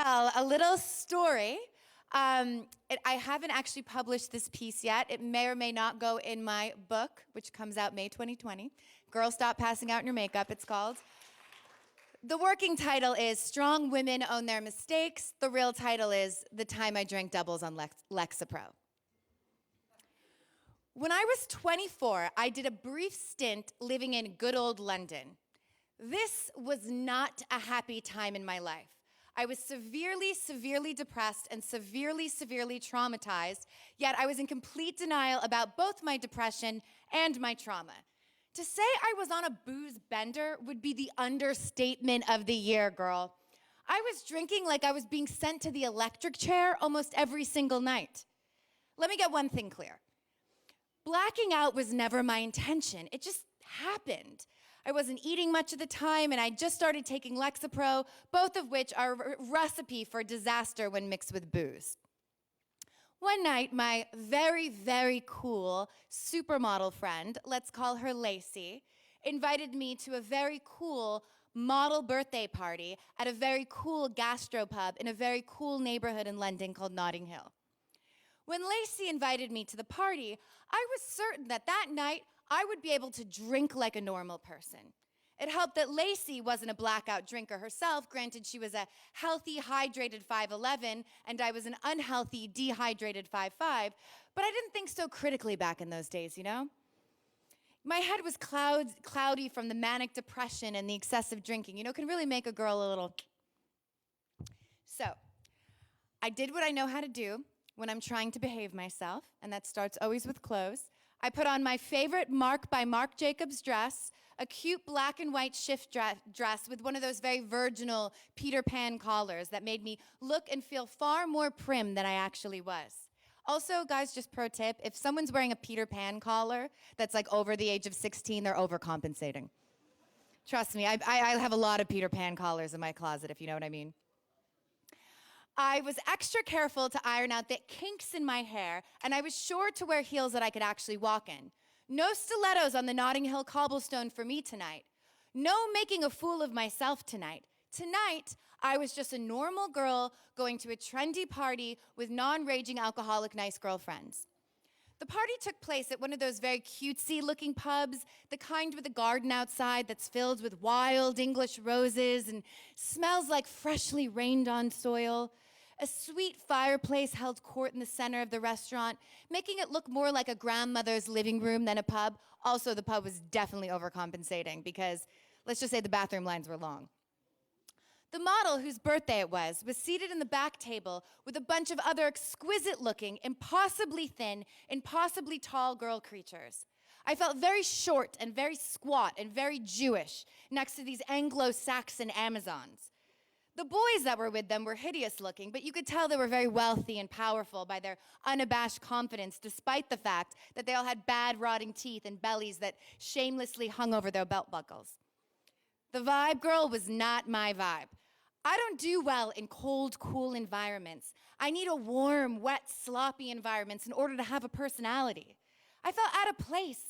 tell a little story. I haven't actually published this piece yet. It may or may not go in my book, which comes out May 2020. Girl, Stop Passing Out in Your Makeup, it's called. The working title is Strong Women Own Their Mistakes. The real title is The Time I Drank Doubles on Lexapro. When I was 24, I did a brief stint living in good old London. This was not a happy time in my life. I was severely depressed and severely traumatized, yet I was in complete denial about both my depression and my trauma. To say I was on a booze bender would be the understatement of the year, girl. I was drinking like I was being sent to the electric chair almost every single night. Let me get one thing clear. Blacking out was never my intention. It just happened. I wasn't eating much at the time, and I just started taking Lexapro, both of which are a recipe for disaster when mixed with booze. One night, my very cool supermodel friend, let's call her Lacey, invited me to a very cool model birthday party at a very cool gastropub in a very cool neighborhood in London called Notting Hill. When Lacey invited me to the party, I was certain that that night I would be able to drink like a normal person. It helped that Lacey wasn't a blackout drinker herself. Granted, she was a healthy, hydrated 5'11", and I was an unhealthy, dehydrated 5'5", but I didn't think so critically back in those days, you know? My head was cloudy from the manic depression and the excessive drinking. You know, can really make a girl a little... So, I did what I know how to do when I'm trying to behave myself, and that starts always with clothes. I put on my favorite Marc by Marc Jacobs dress, a cute black and white shift dress with one of those very virginal Peter Pan collars that made me look and feel far more prim than I actually was. Also, guys, just pro tip, if someone's wearing a Peter Pan collar that's like over the age of 16, they're overcompensating. Trust me, I have a lot of Peter Pan collars in my closet, if you know what I mean. I was extra careful to iron out the kinks in my hair, and I was sure to wear heels that I could actually walk in. No stilettos on the Notting Hill cobblestone for me tonight. No making a fool of myself tonight. Tonight, I was just a normal girl going to a trendy party with non-raging alcoholic nice girlfriends. The party took place at one of those very cutesy-looking pubs, the kind with a garden outside that's filled with wild English roses and smells like freshly rained-on soil. A sweet fireplace held court in the center of the restaurant, making it look more like a grandmother's living room than a pub. Also, the pub was definitely overcompensating because, let's just say the bathroom lines were long. The model, whose birthday it was seated in the back table with a bunch of other exquisite-looking, impossibly thin, impossibly tall girl creatures. I felt very short and very squat and very Jewish next to these Anglo-Saxon Amazons. The boys that were with them were hideous looking, but you could tell they were very wealthy and powerful by their unabashed confidence, despite the fact that they all had bad, rotting teeth and bellies that shamelessly hung over their belt buckles. The vibe, girl, was not my vibe. I don't do well in cold, cool environments. I need a warm, wet, sloppy environment in order to have a personality. I felt out of place.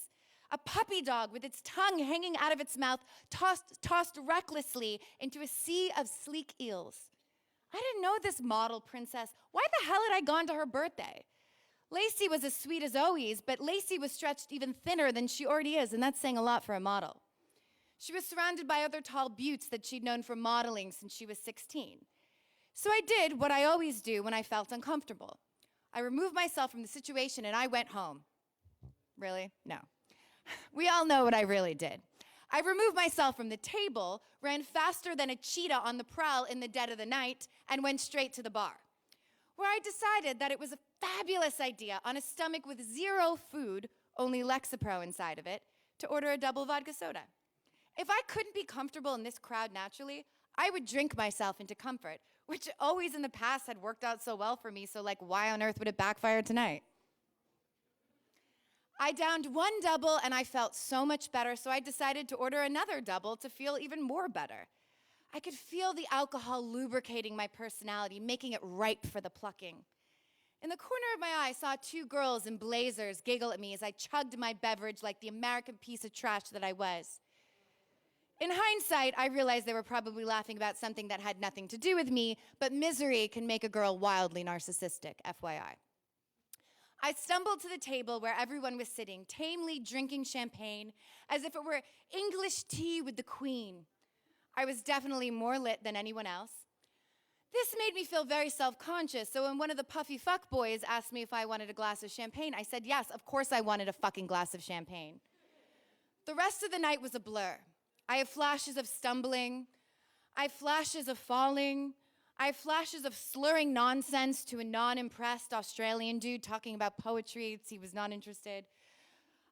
A puppy dog with its tongue hanging out of its mouth, tossed recklessly into a sea of sleek eels. I didn't know this model princess. Why the hell had I gone to her birthday? Lacey was as sweet as always, but Lacey was stretched even thinner than she already is, and that's saying a lot for a model. She was surrounded by other tall beauts that she'd known from modeling since she was 16. So I did what I always do when I felt uncomfortable. I removed myself from the situation and I went home. Really? No. We all know what I really did. I removed myself from the table, ran faster than a cheetah on the prowl in the dead of the night, and went straight to the bar, where I decided that it was a fabulous idea on a stomach with zero food, only Lexapro inside of it, to order a double vodka soda. If I couldn't be comfortable in this crowd naturally, I would drink myself into comfort, which always in the past had worked out so well for me, so like why on earth would it backfire tonight? I downed one double and I felt so much better, so I decided to order another double to feel even more better. I could feel the alcohol lubricating my personality, making it ripe for the plucking. In the corner of my eye, I saw two girls in blazers giggle at me as I chugged my beverage like the American piece of trash that I was. In hindsight, I realized they were probably laughing about something that had nothing to do with me, but misery can make a girl wildly narcissistic, FYI. I stumbled to the table where everyone was sitting, tamely drinking champagne as if it were English tea with the Queen. I was definitely more lit than anyone else. This made me feel very self-conscious, so when one of the puffy fuckboys asked me if I wanted a glass of champagne, I said yes, of course I wanted a fucking glass of champagne. The rest of the night was a blur. I have flashes of stumbling. I have flashes of falling. I have flashes of slurring nonsense to a non-impressed Australian dude talking about poetry. He was not interested.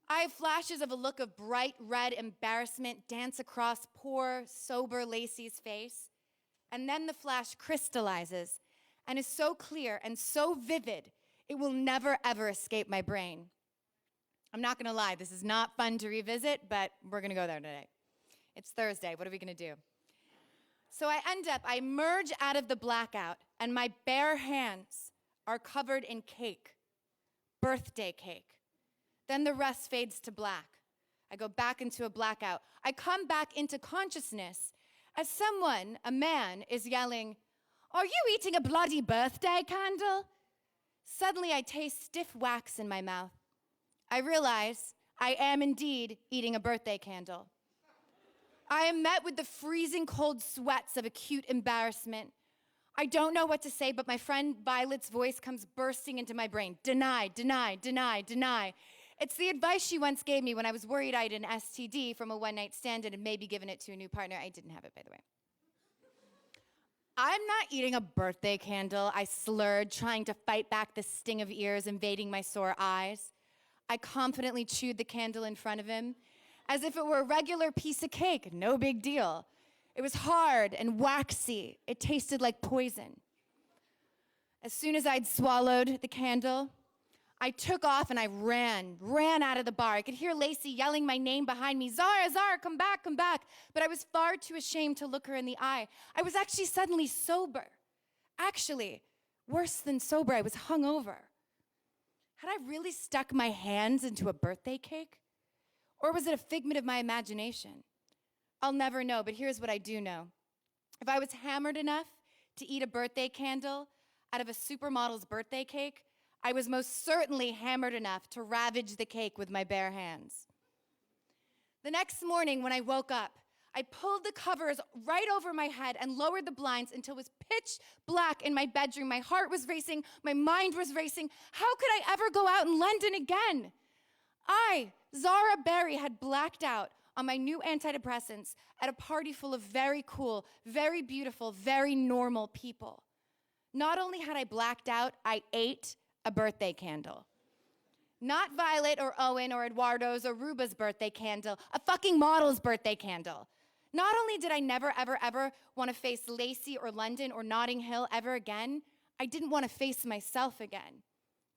I have flashes of a look of bright red embarrassment dance across poor, sober Lacey's face. And then the flash crystallizes and is so clear and so vivid, it will never, ever escape my brain. I'm not gonna lie, this is not fun to revisit, but we're gonna go there today. It's Thursday, what are we gonna do? So I emerge out of the blackout, and my bare hands are covered in cake, birthday cake. Then the rest fades to black. I go back into a blackout. I come back into consciousness as someone, a man, is yelling, "Are you eating a bloody birthday candle?" Suddenly I taste stiff wax in my mouth. I realize I am indeed eating a birthday candle. I am met with the freezing cold sweats of acute embarrassment. I don't know what to say, but my friend Violet's voice comes bursting into my brain. Deny, deny, deny, deny. It's the advice she once gave me when I was worried I had an STD from a one-night stand and had maybe given it to a new partner. I didn't have it, by the way. I'm not eating a birthday candle, I slurred, trying to fight back the sting of ears invading my sore eyes. I confidently chewed the candle in front of him, as if it were a regular piece of cake, no big deal. It was hard and waxy. It tasted like poison. As soon as I'd swallowed the candle, I took off and I ran out of the bar. I could hear Lacey yelling my name behind me, "Zara, Zara, come back, come back." But I was far too ashamed to look her in the eye. I was actually suddenly sober. Actually, worse than sober, I was hungover. Had I really stuck my hands into a birthday cake? Or was it a figment of my imagination? I'll never know, but here's what I do know. If I was hammered enough to eat a birthday candle out of a supermodel's birthday cake, I was most certainly hammered enough to ravage the cake with my bare hands. The next morning when I woke up, I pulled the covers right over my head and lowered the blinds until it was pitch black in my bedroom. My heart was racing, my mind was racing. How could I ever go out in London again? I, Zara Barrie, had blacked out on my new antidepressants at a party full of very cool, very beautiful, very normal people. Not only had I blacked out, I ate a birthday candle. Not Violet or Owen or Eduardo's or Ruba's birthday candle, a fucking model's birthday candle. Not only did I never, ever, ever want to face Lacey or London or Notting Hill ever again, I didn't want to face myself again.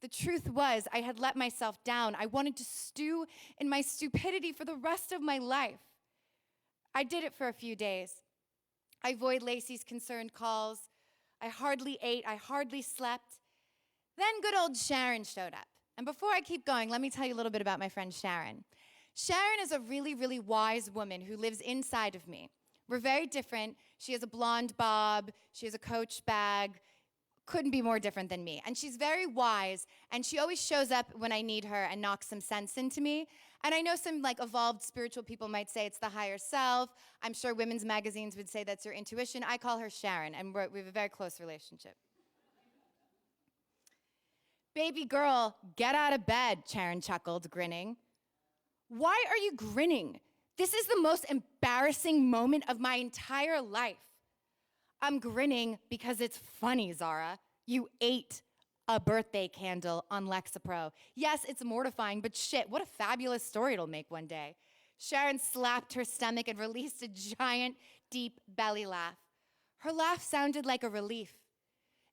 The truth was, I had let myself down. I wanted to stew in my stupidity for the rest of my life. I did it for a few days. I avoided Lacey's concerned calls. I hardly ate. I hardly slept. Then good old Sharon showed up. And before I keep going, let me tell you a little bit about my friend Sharon. Sharon is a really, really wise woman who lives inside of me. We're very different. She has a blonde bob. She has a Coach bag. Couldn't be more different than me. And she's very wise, and she always shows up when I need her and knocks some sense into me. And I know some evolved spiritual people might say it's the higher self. I'm sure women's magazines would say that's your intuition. I call her Sharon, and we have a very close relationship. "Baby girl, get out of bed," Sharon chuckled, grinning. "Why are you grinning? This is the most embarrassing moment of my entire life." "I'm grinning because it's funny, Zara. You ate a birthday candle on Lexapro. Yes, it's mortifying, but shit, what a fabulous story it'll make one day." Sharon slapped her stomach and released a giant, deep belly laugh. Her laugh sounded like a relief.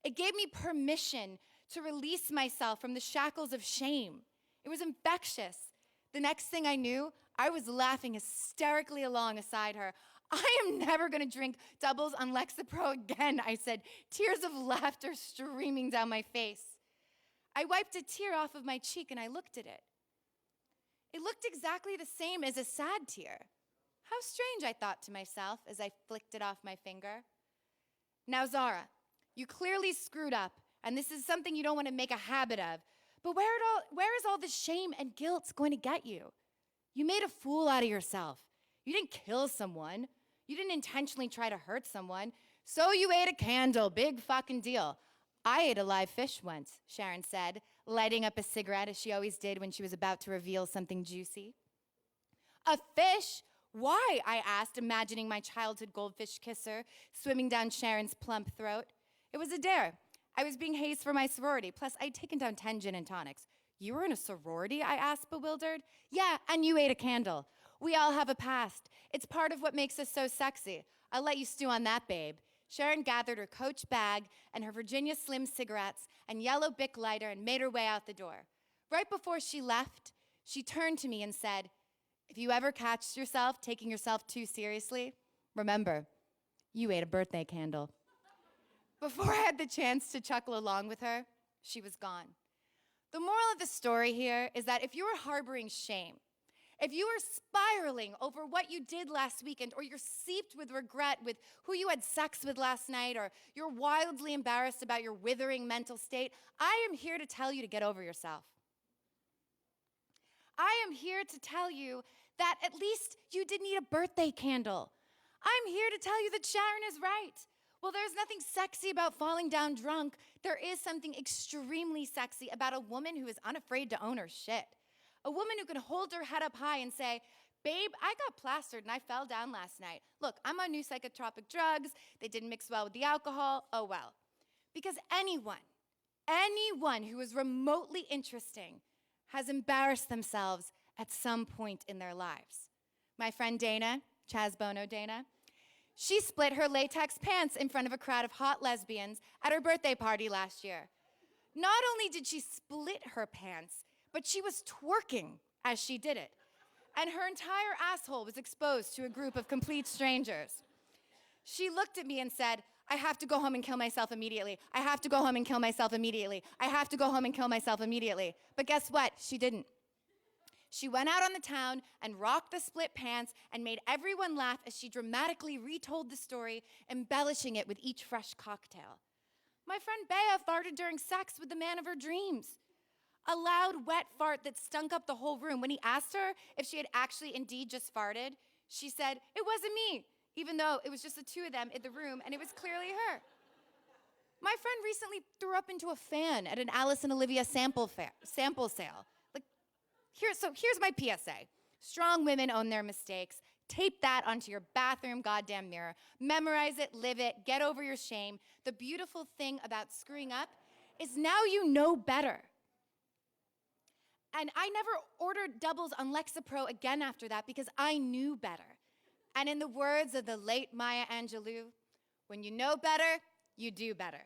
It gave me permission to release myself from the shackles of shame. It was infectious. The next thing I knew, I was laughing hysterically alongside her. "I am never going to drink doubles on Lexapro again," I said, tears of laughter streaming down my face. I wiped a tear off of my cheek and I looked at it. It looked exactly the same as a sad tear. How strange, I thought to myself as I flicked it off my finger. Now, Zara, you clearly screwed up, and this is something you don't want to make a habit of. But where is all the shame and guilt going to get you? You made a fool out of yourself. You didn't kill someone. You didn't intentionally try to hurt someone. So you ate a candle. Big fucking deal. I ate a live fish once, Sharon said, lighting up a cigarette as she always did when she was about to reveal something juicy. A fish? Why? I asked, imagining my childhood goldfish kisser swimming down Sharon's plump throat. It was a dare. I was being hazed for my sorority, plus I'd taken down 10 gin and tonics. You were in a sorority? I asked, bewildered. Yeah, and you ate a candle. We all have a past. It's part of what makes us so sexy. I'll let you stew on that, babe. Sharon gathered her Coach bag and her Virginia Slim cigarettes and yellow Bic lighter and made her way out the door. Right before she left, she turned to me and said, if you ever catch yourself taking yourself too seriously, remember, you ate a birthday candle. Before I had the chance to chuckle along with her, she was gone. The moral of the story here is that if you are harboring shame, if you are spiraling over what you did last weekend, or you're seeped with regret with who you had sex with last night, or you're wildly embarrassed about your withering mental state, I am here to tell you to get over yourself. I am here to tell you that at least you didn't eat a birthday candle. I'm here to tell you that Sharon is right. Well, there's nothing sexy about falling down drunk. There is something extremely sexy about a woman who is unafraid to own her shit. A woman who can hold her head up high and say, babe, I got plastered and I fell down last night. Look, I'm on new psychotropic drugs. They didn't mix well with the alcohol. Oh, well. Because anyone who is remotely interesting has embarrassed themselves at some point in their lives. My friend Dana, Chaz Bono Dana, she split her latex pants in front of a crowd of hot lesbians at her birthday party last year. Not only did she split her pants, but she was twerking as she did it. And her entire asshole was exposed to a group of complete strangers. She looked at me and said, I have to go home and kill myself immediately. I have to go home and kill myself immediately. I have to go home and kill myself immediately. But guess what? She didn't. She went out on the town and rocked the split pants and made everyone laugh as she dramatically retold the story, embellishing it with each fresh cocktail. My friend Bea farted during sex with the man of her dreams. A loud, wet fart that stunk up the whole room. When he asked her if she had actually indeed just farted, she said, it wasn't me, even though it was just the two of them in the room and it was clearly her. My friend recently threw up into a fan at an Alice and Olivia sample sale. Here's my PSA. Strong women own their mistakes. Tape that onto your bathroom goddamn mirror. Memorize it, live it, get over your shame. The beautiful thing about screwing up is now you know better. And I never ordered doubles on Lexapro again after that because I knew better. And in the words of the late Maya Angelou, when you know better, you do better.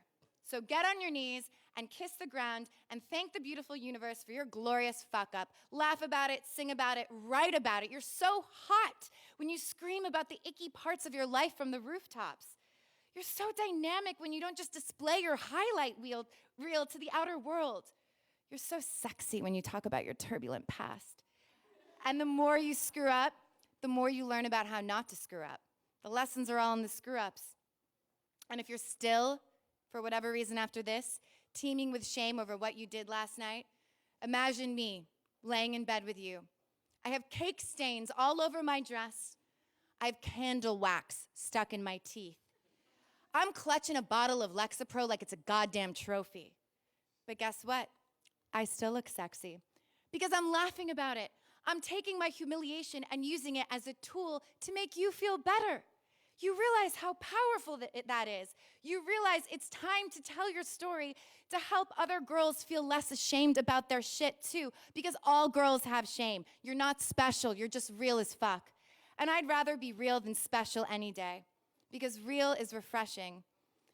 So get on your knees and kiss the ground and thank the beautiful universe for your glorious fuck up. Laugh about it, sing about it, write about it. You're so hot when you scream about the icky parts of your life from the rooftops. You're so dynamic when you don't just display your highlight reel to the outer world. You're so sexy when you talk about your turbulent past. And the more you screw up, the more you learn about how not to screw up. The lessons are all in the screw-ups. And if you're still, for whatever reason after this, teeming with shame over what you did last night, imagine me laying in bed with you. I have cake stains all over my dress. I have candle wax stuck in my teeth. I'm clutching a bottle of Lexapro like it's a goddamn trophy. But guess what? I still look sexy because I'm laughing about it. I'm taking my humiliation and using it as a tool to make you feel better. You realize how powerful that is. You realize it's time to tell your story to help other girls feel less ashamed about their shit too, because all girls have shame. You're not special, you're just real as fuck. And I'd rather be real than special any day, because real is refreshing.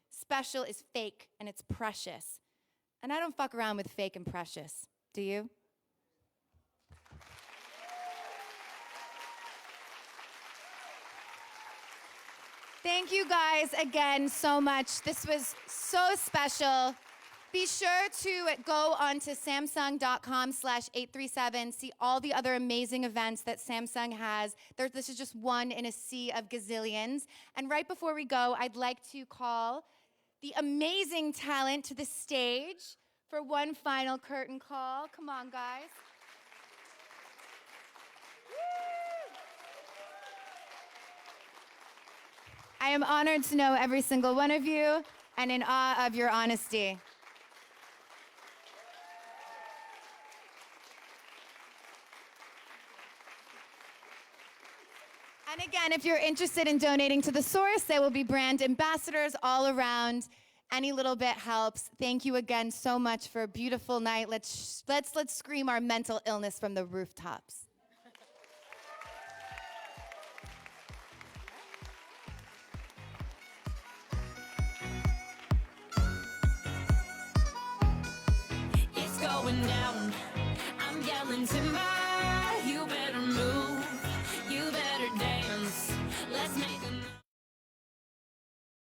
Special is fake and it's precious. And I don't fuck around with fake and precious. Do you? Thank you guys again so much. This was so special. Be sure to go onto samsung.com/837, see all the other amazing events that Samsung has. This is just one in a sea of gazillions. And right before we go, I'd like to call the amazing talent to the stage for one final curtain call. Come on, guys. I am honored to know every single one of you and in awe of your honesty. And again, if you're interested in donating to the source, there will be brand ambassadors all around. Any little bit helps. Thank you again so much for a beautiful night. Let's scream our mental illness from the rooftops.